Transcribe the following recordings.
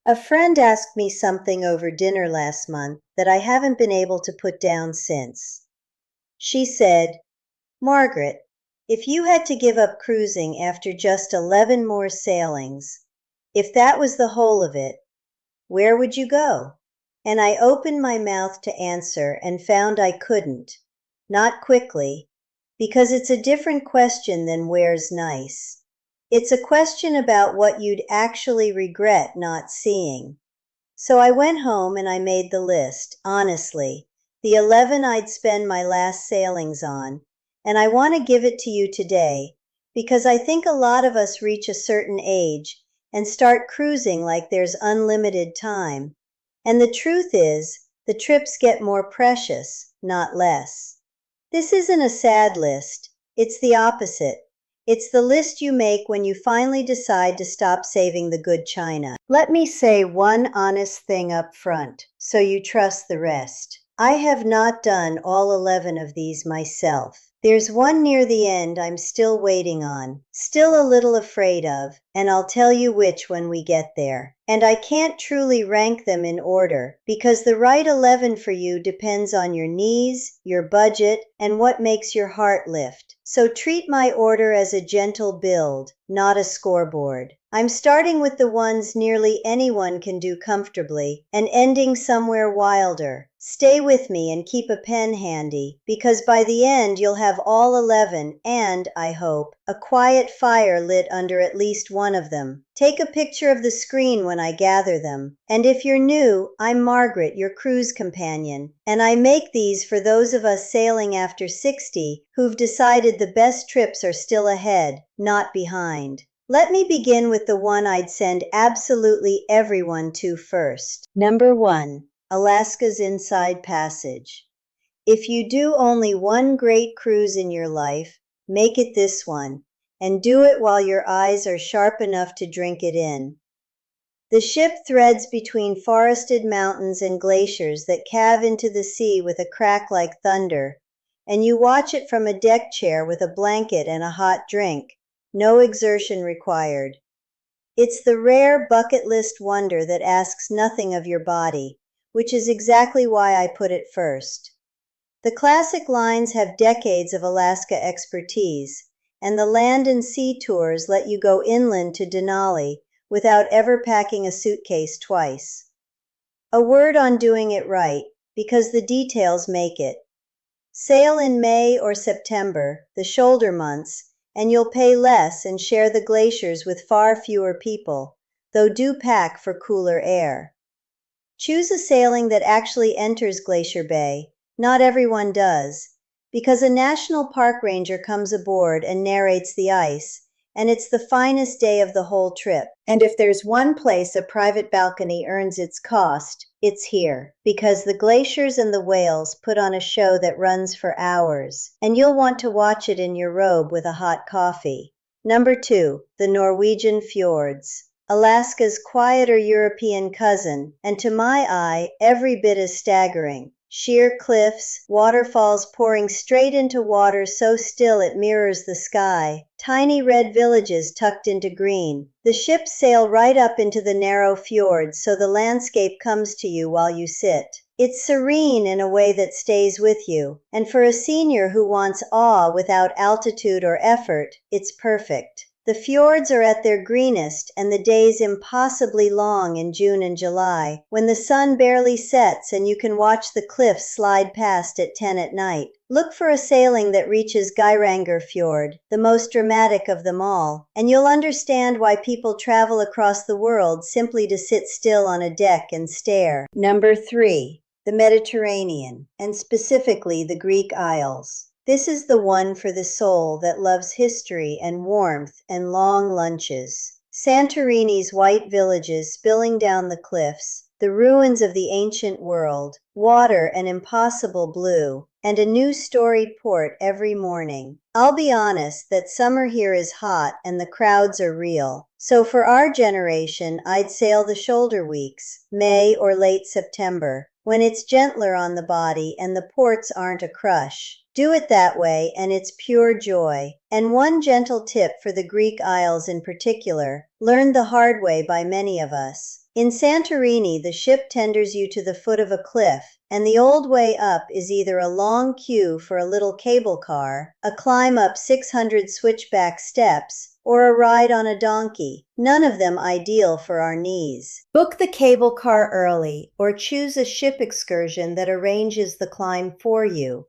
A friend asked me something over dinner last month that I haven't been able to put down since. She said, "Margaret, if you had to give up cruising after just 11 more sailings, if that was the whole of it, where would you go?" And I opened my mouth to answer and found I couldn't. Not quickly, because it's a different question than where's nice. It's a question about what you'd actually regret not seeing. So I went home and I made the list, honestly, the 11 I'd spend my last sailings on, and I want to give it to you today because I think a lot of us reach a certain age and start cruising like there's unlimited time. And the truth is, the trips get more precious, not less. This isn't a sad list. It's the opposite. It's the list you make when you finally decide to stop saving the good china. Let me say one honest thing up front, so you trust the rest. I have not done all 11 of these myself. There's one near the end I'm still waiting on, still a little afraid of, and I'll tell you which when we get there. And I can't truly rank them in order, because the right 11 for you depends on your needs, your budget, and what makes your heart lift. So treat my order as a gentle build, not a scoreboard. I'm starting with the ones nearly anyone can do comfortably, and ending somewhere wilder. Stay with me and keep a pen handy, because by the end you'll have all 11 and, I hope, a quiet fire lit under at least one of them. Take a picture of the screen when I gather them. And if you're new, I'm Margaret, your cruise companion, and I make these for those of us sailing after 60 who've decided the best trips are still ahead, not behind. Let me begin with the one I'd send absolutely everyone to first. Number 1. Alaska's Inside Passage. If you do only one great cruise in your life, make it this one, and do it while your eyes are sharp enough to drink it in. The ship threads between forested mountains and glaciers that calve into the sea with a crack like thunder, and you watch it from a deck chair with a blanket and a hot drink. No exertion required. It's the rare bucket list wonder that asks nothing of your body, which is exactly why I put it first. The classic lines have decades of Alaska expertise, and the land and sea tours let you go inland to Denali without ever packing a suitcase twice. A word on doing it right, because the details make it. Sail in May or September, the shoulder months, and you'll pay less and share the glaciers with far fewer people, though do pack for cooler air. Choose a sailing that actually enters Glacier Bay. Not everyone does, because a national park ranger comes aboard and narrates the ice, and it's the finest day of the whole trip. And if there's one place a private balcony earns its cost, it's here, because the glaciers and the whales put on a show that runs for hours, and you'll want to watch it in your robe with a hot coffee. Number 2, the Norwegian Fjords. Alaska's quieter European cousin, and to my eye, every bit as staggering. Sheer cliffs, waterfalls pouring straight into water so still it mirrors the sky, tiny red villages tucked into green. The ships sail right up into the narrow fjords so the landscape comes to you while you sit. It's serene in a way that stays with you, and for a senior who wants awe without altitude or effort, it's perfect. The fjords are at their greenest and the days impossibly long in June and July, when the sun barely sets and you can watch the cliffs slide past at 10 at night. Look for a sailing that reaches Geiranger Fjord, the most dramatic of them all, and you'll understand why people travel across the world simply to sit still on a deck and stare. Number 3. The Mediterranean, and specifically the Greek Isles. This is the one for the soul that loves history and warmth and long lunches. Santorini's white villages spilling down the cliffs, the ruins of the ancient world, water an impossible blue, and a new storied port every morning. I'll be honest that summer here is hot and the crowds are real. So for our generation, I'd sail the shoulder weeks, May or late September, when it's gentler on the body and the ports aren't a crush. Do it that way, and it's pure joy. And one gentle tip for the Greek Isles in particular, learned the hard way by many of us. In Santorini, the ship tenders you to the foot of a cliff, and the old way up is either a long queue for a little cable car, a climb up 600 switchback steps, or a ride on a donkey, none of them ideal for our knees. Book the cable car early, or choose a ship excursion that arranges the climb for you,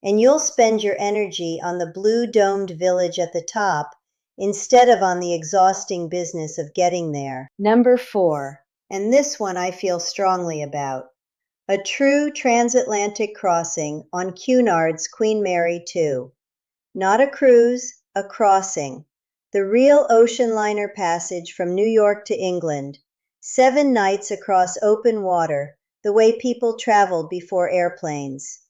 and you'll spend your energy on the blue-domed village at the top instead of on the exhausting business of getting there. Number 4, and this one I feel strongly about, a true transatlantic crossing on Cunard's Queen Mary 2. Not a cruise, a crossing. The real ocean liner passage from New York to England. 7 nights across open water, the way people traveled before airplanes.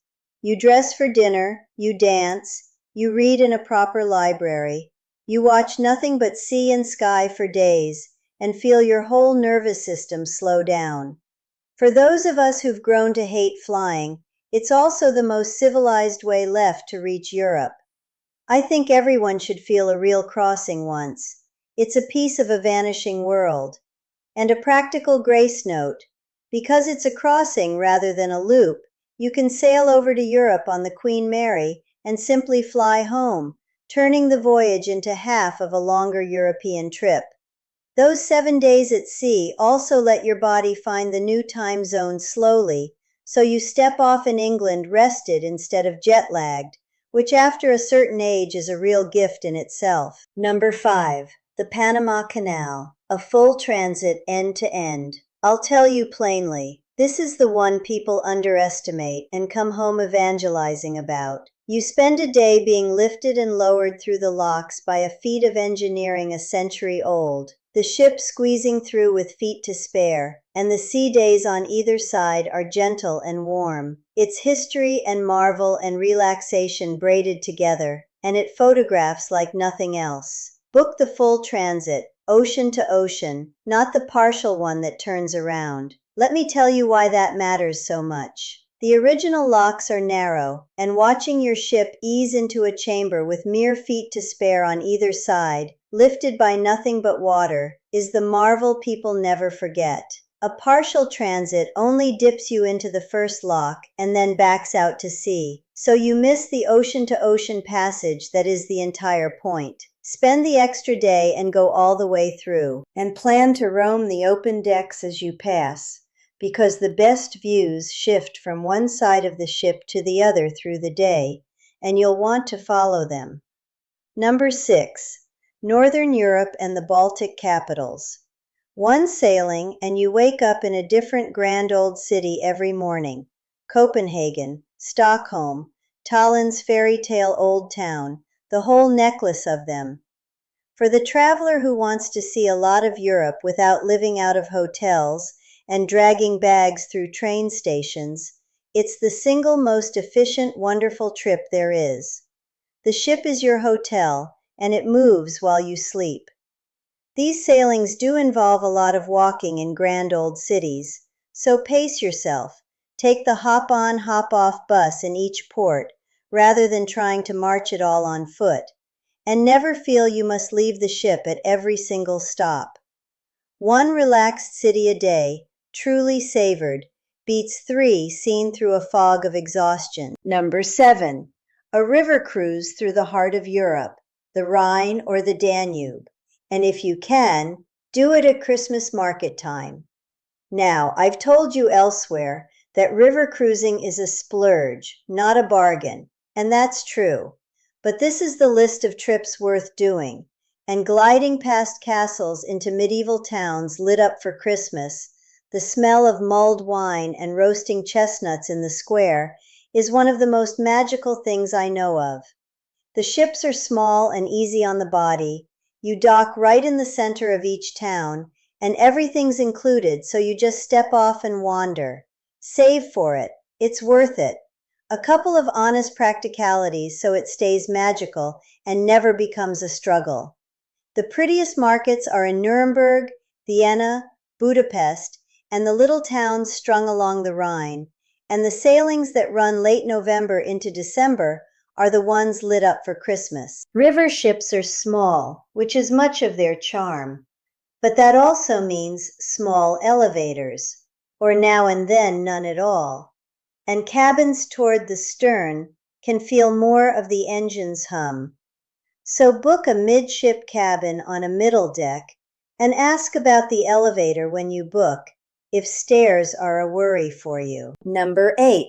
You dress for dinner, you dance, you read in a proper library, you watch nothing but sea and sky for days, and feel your whole nervous system slow down. For those of us who've grown to hate flying, it's also the most civilized way left to reach Europe. I think everyone should feel a real crossing once. It's a piece of a vanishing world. And a practical grace note, because it's a crossing rather than a loop, you can sail over to Europe on the Queen Mary and simply fly home, turning the voyage into half of a longer European trip. Those 7 days at sea also let your body find the new time zone slowly, so you step off in England rested instead of jet-lagged, which after a certain age is a real gift in itself. Number 5, the Panama Canal, a full transit end to end. I'll tell you plainly, this is the one people underestimate and come home evangelizing about. You spend a day being lifted and lowered through the locks by a feat of engineering a century old, the ship squeezing through with feet to spare, and the sea days on either side are gentle and warm. It's history and marvel and relaxation braided together, and it photographs like nothing else. Book the full transit, ocean to ocean, not the partial one that turns around. Let me tell you why that matters so much. The original locks are narrow, and watching your ship ease into a chamber with mere feet to spare on either side, lifted by nothing but water, is the marvel people never forget. A partial transit only dips you into the first lock and then backs out to sea, so you miss the ocean-to-ocean passage that is the entire point. Spend the extra day and go all the way through, and plan to roam the open decks as you pass, because the best views shift from one side of the ship to the other through the day, and you'll want to follow them. Number 6, Northern Europe and the Baltic capitals. One sailing and you wake up in a different grand old city every morning. Copenhagen, Stockholm, Tallinn's fairy tale old town, the whole necklace of them. For the traveler who wants to see a lot of Europe without living out of hotels and dragging bags through train stations, it's the single most efficient, wonderful trip there is. The ship is your hotel, and it moves while you sleep. These sailings do involve a lot of walking in grand old cities, so pace yourself. Take the hop-on, hop-off bus in each port, rather than trying to march it all on foot, and never feel you must leave the ship at every single stop. One relaxed city a day, truly savored, beats 3 seen through a fog of exhaustion. Number 7, a river cruise through the heart of Europe, the Rhine or the Danube, and if you can, do it at Christmas market time. Now, I've told you elsewhere that river cruising is a splurge, not a bargain, and that's true. But this is the list of trips worth doing, and gliding past castles into medieval towns lit up for Christmas, the smell of mulled wine and roasting chestnuts in the square is one of the most magical things I know of. The ships are small and easy on the body. You dock right in the center of each town, and everything's included, so you just step off and wander. Save for it. It's worth it. A couple of honest practicalities so it stays magical and never becomes a struggle. The prettiest markets are in Nuremberg, Vienna, Budapest, and the little towns strung along the Rhine, and the sailings that run late November into December are the ones lit up for Christmas. River ships are small, which is much of their charm, but that also means small elevators, or now and then none at all, and cabins toward the stern can feel more of the engine's hum. So book a midship cabin on a middle deck and ask about the elevator when you book, if stairs are a worry for you. Number 8.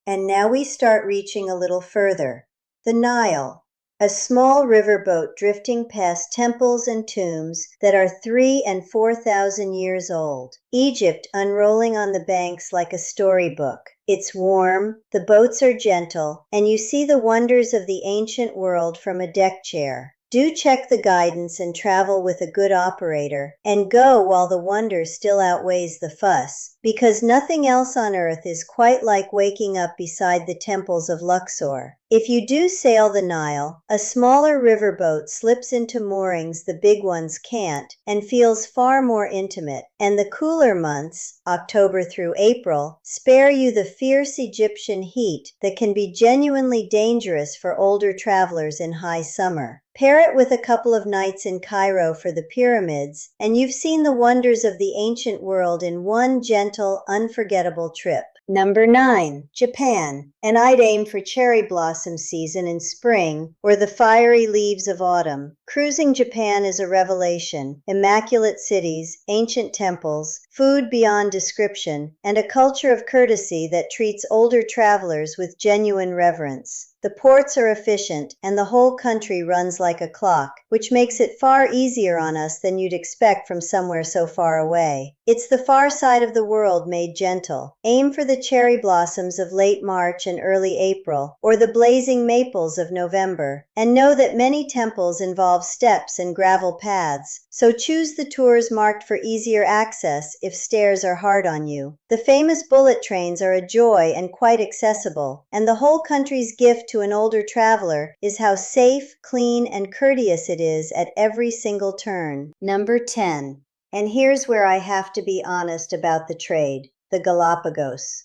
And now we start reaching a little further. The Nile, a small riverboat drifting past temples and tombs that are 3,000 and 4,000 years old. Egypt unrolling on the banks like a storybook. It's warm, the boats are gentle, and you see the wonders of the ancient world from a deck chair. Do check the guidance and travel with a good operator, and go while the wonder still outweighs the fuss, because nothing else on earth is quite like waking up beside the temples of Luxor. If you do sail the Nile, a smaller riverboat slips into moorings the big ones can't and feels far more intimate, and the cooler months, October through April, spare you the fierce Egyptian heat that can be genuinely dangerous for older travelers in high summer. Pair it with a couple of nights in Cairo for the pyramids, and you've seen the wonders of the ancient world in one gentle, unforgettable trip. Number 9. Japan, and I'd aim for cherry blossom season in spring or the fiery leaves of autumn. Cruising Japan is a revelation. Immaculate cities, ancient temples, food beyond description, and a culture of courtesy that treats older travelers with genuine reverence. The ports are efficient, and the whole country runs like a clock, which makes it far easier on us than you'd expect from somewhere so far away. It's the far side of the world made gentle. Aim for the cherry blossoms of late March and early April, or the blazing maples of November. And know that many temples involve steps and gravel paths, so choose the tours marked for easier access if stairs are hard on you. The famous bullet trains are a joy and quite accessible, and the whole country's gift to an older traveler is how safe, clean, and courteous it is at every single turn. Number 10. And here's where I have to be honest about the trade, the Galápagos.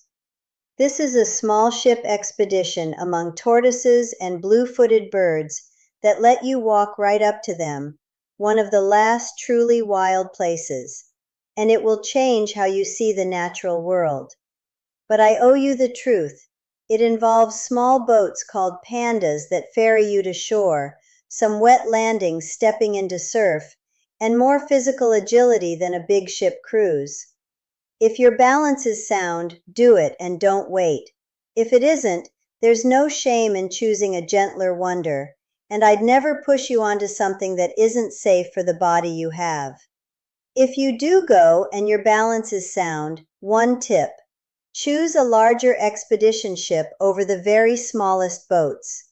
This is a small ship expedition among tortoises and blue-footed birds that let you walk right up to them, one of the last truly wild places, and it will change how you see the natural world. But I owe you the truth. It involves small boats called pandas that ferry you to shore, some wet landings stepping into surf, and more physical agility than a big ship cruise. If your balance is sound, do it and don't wait. If it isn't, there's no shame in choosing a gentler wonder, and I'd never push you onto something that isn't safe for the body you have. If you do go and your balance is sound, one tip. Choose a larger expedition ship over the very smallest boats.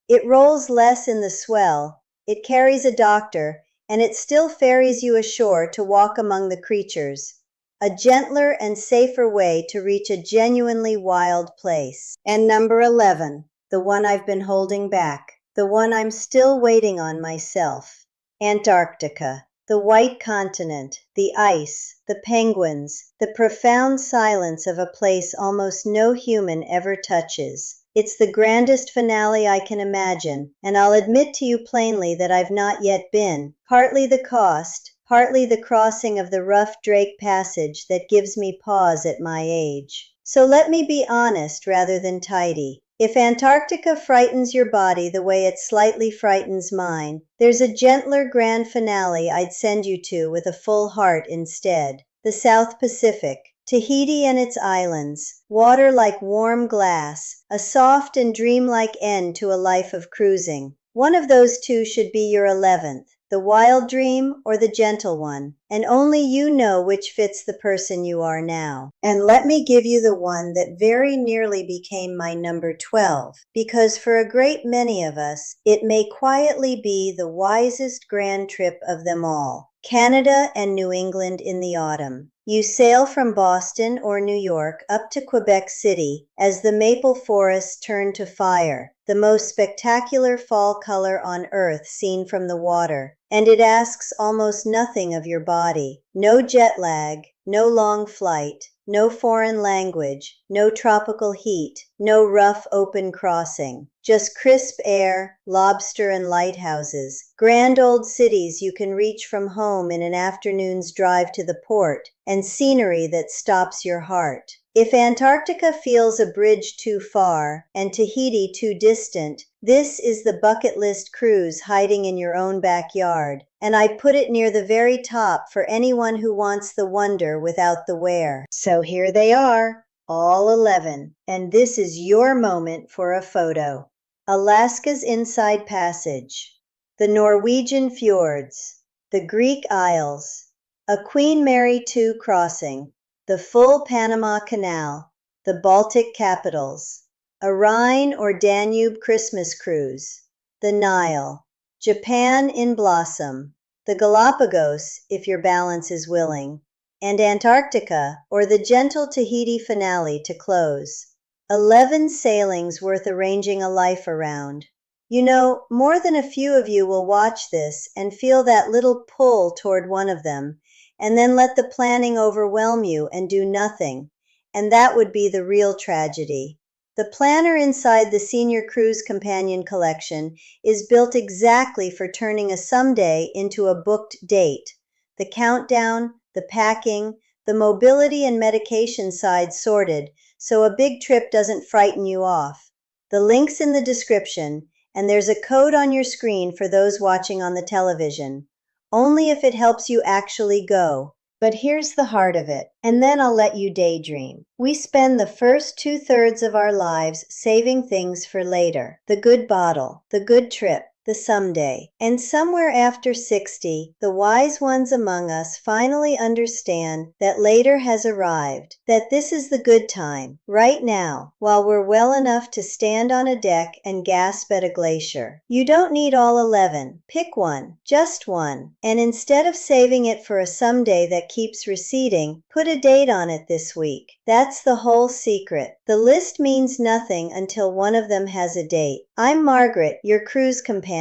It rolls less in the swell, it carries a doctor, and it still ferries you ashore to walk among the creatures. A gentler and safer way to reach a genuinely wild place. And number 11, the one I've been holding back, the one I'm still waiting on myself. Antarctica. The white continent, the ice, the penguins, the profound silence of a place almost no human ever touches. It's the grandest finale I can imagine, and I'll admit to you plainly that I've not yet been. Partly the cost, partly the crossing of the rough Drake Passage that gives me pause at my age. So let me be honest rather than tidy. If Antarctica frightens your body the way it slightly frightens mine, there's a gentler grand finale I'd send you to with a full heart instead. The South Pacific, Tahiti and its islands, water like warm glass, a soft and dreamlike end to a life of cruising. One of those two should be your 11th, the wild dream or the gentle one, and only you know which fits the person you are now. And let me give you the one that very nearly became my number 12, because for a great many of us, it may quietly be the wisest grand trip of them all. Canada and New England in the autumn. You sail from Boston or New York up to Quebec City as the maple forests turn to fire, the most spectacular fall color on earth seen from the water, and it asks almost nothing of your body. No jet lag, no long flight, no foreign language, no tropical heat, no rough open crossing. Just crisp air, lobster and lighthouses, grand old cities you can reach from home in an afternoon's drive to the port, and scenery that stops your heart. If Antarctica feels a bridge too far and Tahiti too distant, this is the bucket list cruise hiding in your own backyard, and I put it near the very top for anyone who wants the wonder without the where. So here they are, all 11, and this is your moment for a photo. Alaska's Inside Passage, the Norwegian Fjords, the Greek Isles, a Queen Mary II crossing, the full Panama Canal, the Baltic capitals, a Rhine or Danube Christmas cruise, the Nile, Japan in blossom, the Galápagos if your balance is willing, and Antarctica or the gentle Tahiti finale to close. 11 sailings worth arranging a life around. You know, more than a few of you will watch this and feel that little pull toward one of them, and then let the planning overwhelm you and do nothing, and that would be the real tragedy. The planner inside the Senior Cruise Companion Collection is built exactly for turning a someday into a booked date. The countdown, the packing, the mobility and medication side sorted, so a big trip doesn't frighten you off. The link's in the description, and there's a code on your screen for those watching on the television. Only if it helps you actually go. But here's the heart of it, and then I'll let you daydream. We spend the first 2/3 of our lives saving things for later. The good bottle, the good trip, the someday. And somewhere after 60, the wise ones among us finally understand that later has arrived, that this is the good time, right now, while we're well enough to stand on a deck and gasp at a glacier. You don't need all 11. Pick one, just one, and instead of saving it for a someday that keeps receding, put a date on it this week. That's the whole secret. The list means nothing until one of them has a date. I'm Margaret, your cruise companion.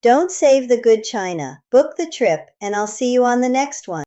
Don't save the good china. Book the trip, and I'll see you on the next one.